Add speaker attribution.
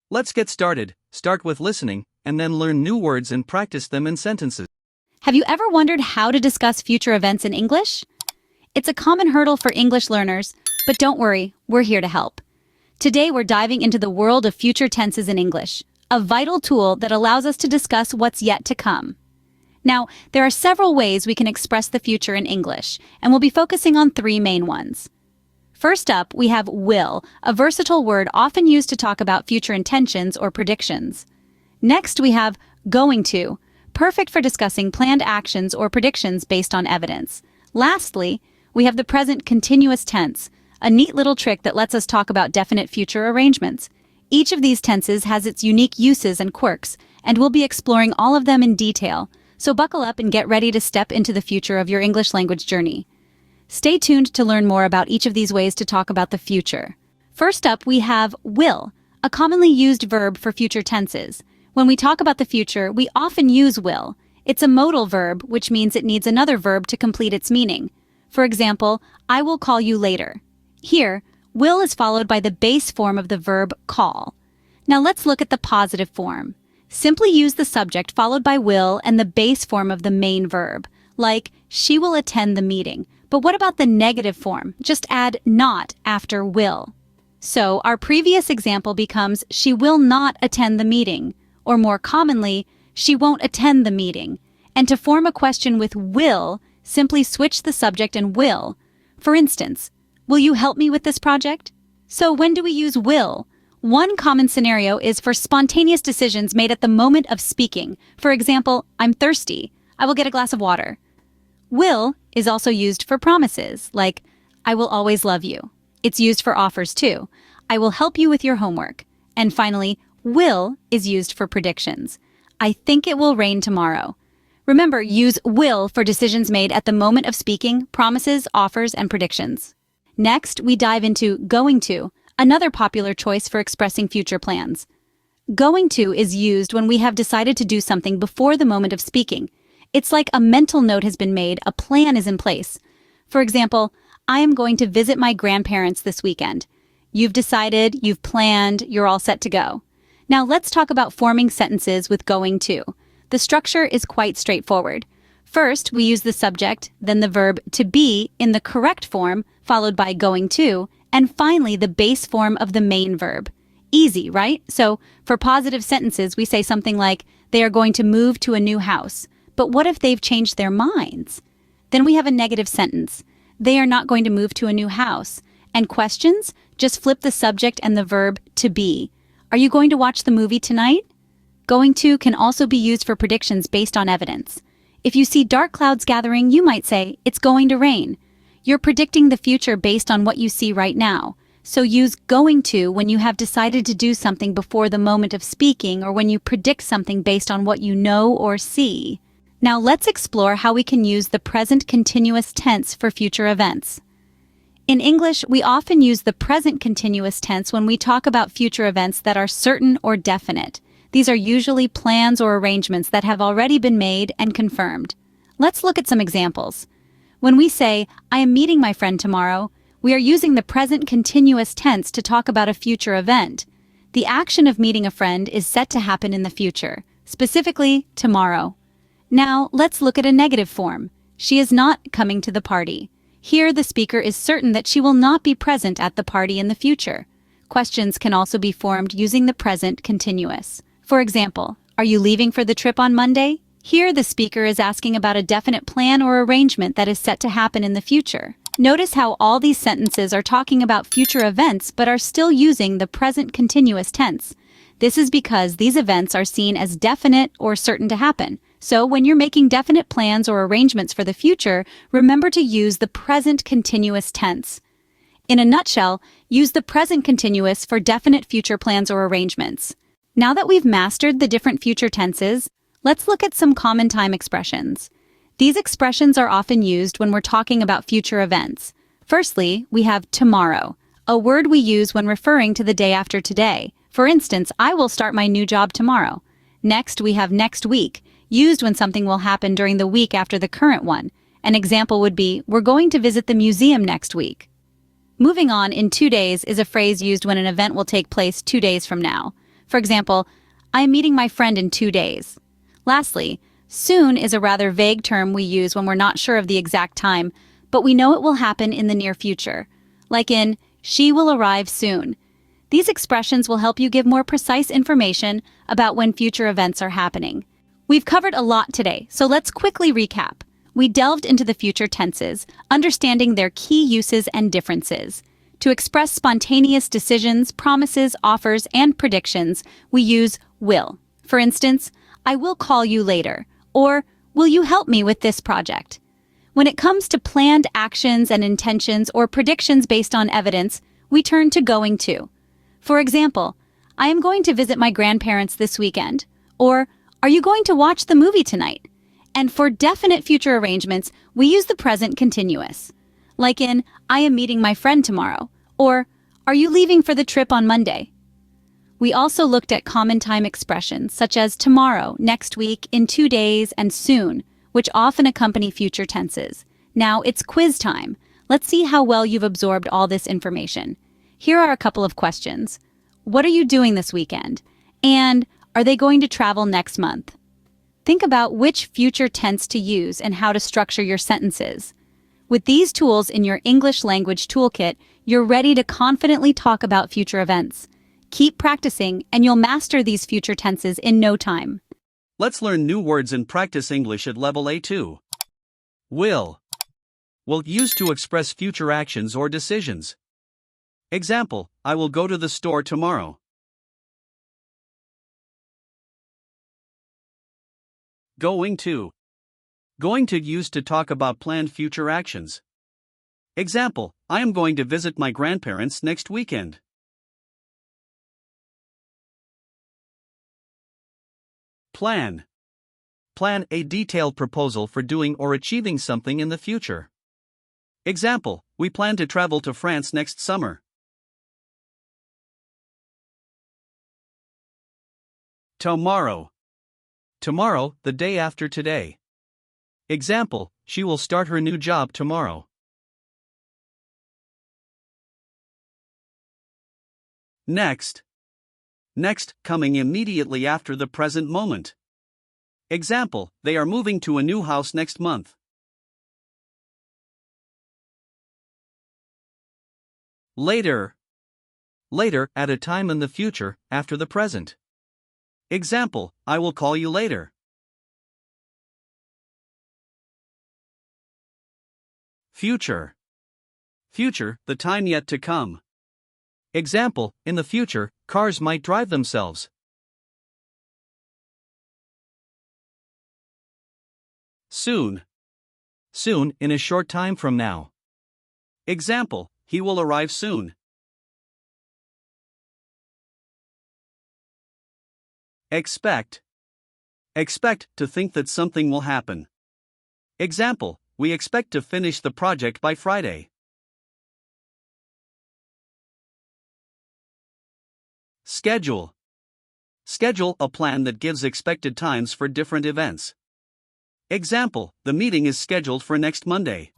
Speaker 1: Let's get started. Start with listening, and then learn new words and practice them in sentences.
Speaker 2: Have you ever wondered how to discuss future events in English? It's a common hurdle for English learners, but don't worry, we're here to help. Today we're diving into the world of future tenses in English, a vital tool that allows us to discuss what's yet to come. Now, there are several ways we can express the future in English, and we'll be focusing on three main ones. First up, we have will, a versatile word often used to talk about future intentions or predictions. Next, we have going to, perfect for discussing planned actions or predictions based on evidence. Lastly, we have the present continuous tense, a neat little trick that lets us talk about definite future arrangements. Each of these tenses has its unique uses and quirks, and we'll be exploring all of them in detail, so buckle up and get ready to step into the future of your English language journey. Stay tuned to learn more about each of these ways to talk about the future. First up, we have will, a commonly used verb for future tenses. When we talk about the future, we often use will. It's a modal verb, which means it needs another verb to complete its meaning. For example, I will call you later. Here, will is followed by the base form of the verb call. Now let's look at the positive form. Simply use the subject followed by will and the base form of the main verb, like she will attend the meeting. But what about the negative form? Just add not after will. So our previous example becomes she will not attend the meeting, or more commonly, she won't attend the meeting. And to form a question with will, simply switch the subject and will. For instance, will you help me with this project? So when do we use will? One common scenario is for spontaneous decisions made at the moment of speaking. For example, I'm thirsty. I will get a glass of water. Will is also used for promises, like, I will always love you. It's used for offers too. I will help you with your homework. And finally, will is used for predictions. I think it will rain tomorrow. Remember, use will for decisions made at the moment of speaking, promises, offers, and predictions. Next, we dive into going to, another popular choice for expressing future plans. Going to is used when we have decided to do something before the moment of speaking. It's like a mental note has been made, a plan is in place. For example, I am going to visit my grandparents this weekend. You've decided, you've planned, you're all set to go. Now let's talk about forming sentences with going to. The structure is quite straightforward. First, we use the subject, then the verb to be in the correct form, followed by going to, and finally the base form of the main verb. Easy, right? So for positive sentences, we say something like, they are going to move to a new house. But what if they've changed their minds? Then we have a negative sentence. They are not going to move to a new house. And questions? Just flip the subject and the verb to be. Are you going to watch the movie tonight? Going to can also be used for predictions based on evidence. If you see dark clouds gathering, you might say, it's going to rain. You're predicting the future based on what you see right now. So use going to when you have decided to do something before the moment of speaking or when you predict something based on what you know or see. Now let's explore how we can use the present continuous tense for future events. In English, we often use the present continuous tense when we talk about future events that are certain or definite. These are usually plans or arrangements that have already been made and confirmed. Let's look at some examples. When we say, I am meeting my friend tomorrow, we are using the present continuous tense to talk about a future event. The action of meeting a friend is set to happen in the future, specifically tomorrow. Now, let's look at a negative form. She is not coming to the party. Here, the speaker is certain that she will not be present at the party in the future. Questions can also be formed using the present continuous. For example, are you leaving for the trip on Monday? Here, the speaker is asking about a definite plan or arrangement that is set to happen in the future. Notice how all these sentences are talking about future events but are still using the present continuous tense. This is because these events are seen as definite or certain to happen. So when you're making definite plans or arrangements for the future, remember to use the present continuous tense. In a nutshell, use the present continuous for definite future plans or arrangements. Now that we've mastered the different future tenses, let's look at some common time expressions. These expressions are often used when we're talking about future events. Firstly, we have tomorrow, a word we use when referring to the day after today. For instance, I will start my new job tomorrow. Next, we have next week, used when something will happen during the week after the current one. An example would be, we're going to visit the museum next week. Moving on, in 2 days is a phrase used when an event will take place 2 days from now. For example, I am meeting my friend in 2 days. Lastly, soon is a rather vague term we use when we're not sure of the exact time, but we know it will happen in the near future. Like in, she will arrive soon. These expressions will help you give more precise information about when future events are happening. We've covered a lot today, so let's quickly recap. We delved into the future tenses, understanding their key uses and differences. To express spontaneous decisions, promises, offers, and predictions, we use will. For instance, I will call you later, or will you help me with this project? When it comes to planned actions and intentions or predictions based on evidence, we turn to going to. For example, I am going to visit my grandparents this weekend, or are you going to watch the movie tonight? And for definite future arrangements, we use the present continuous. Like in, I am meeting my friend tomorrow, or are you leaving for the trip on Monday? We also looked at common time expressions such as tomorrow, next week, in 2 days, and soon, which often accompany future tenses. Now it's quiz time. Let's see how well you've absorbed all this information. Here are a couple of questions. What are you doing this weekend? And are they going to travel next month? Think about which future tense to use and how to structure your sentences. With these tools in your English language toolkit, you're ready to confidently talk about future events. Keep practicing, and you'll master these future tenses in no time.
Speaker 1: Let's learn new words and practice English at level A2. Will. Will used to express future actions or decisions. Example, I will go to the store tomorrow. Going to. Going to used to talk about planned future actions. Example, I am going to visit my grandparents next weekend. Plan. Plan a detailed proposal for doing or achieving something in the future. Example, we plan to travel to France next summer. Tomorrow. Tomorrow, the day after today. Example, she will start her new job tomorrow. Next. Next, coming immediately after the present moment. Example, they are moving to a new house next month. Later. Later, at a time in the future, after the present. Example, I will call you later. Future. Future, the time yet to come. Example, in the future, cars might drive themselves. Soon. Soon, in a short time from now. Example, he will arrive soon. Expect. Expect to think that something will happen. Example, we expect to finish the project by Friday. Schedule. Schedule a plan that gives expected times for different events. Example, the meeting is scheduled for next Monday.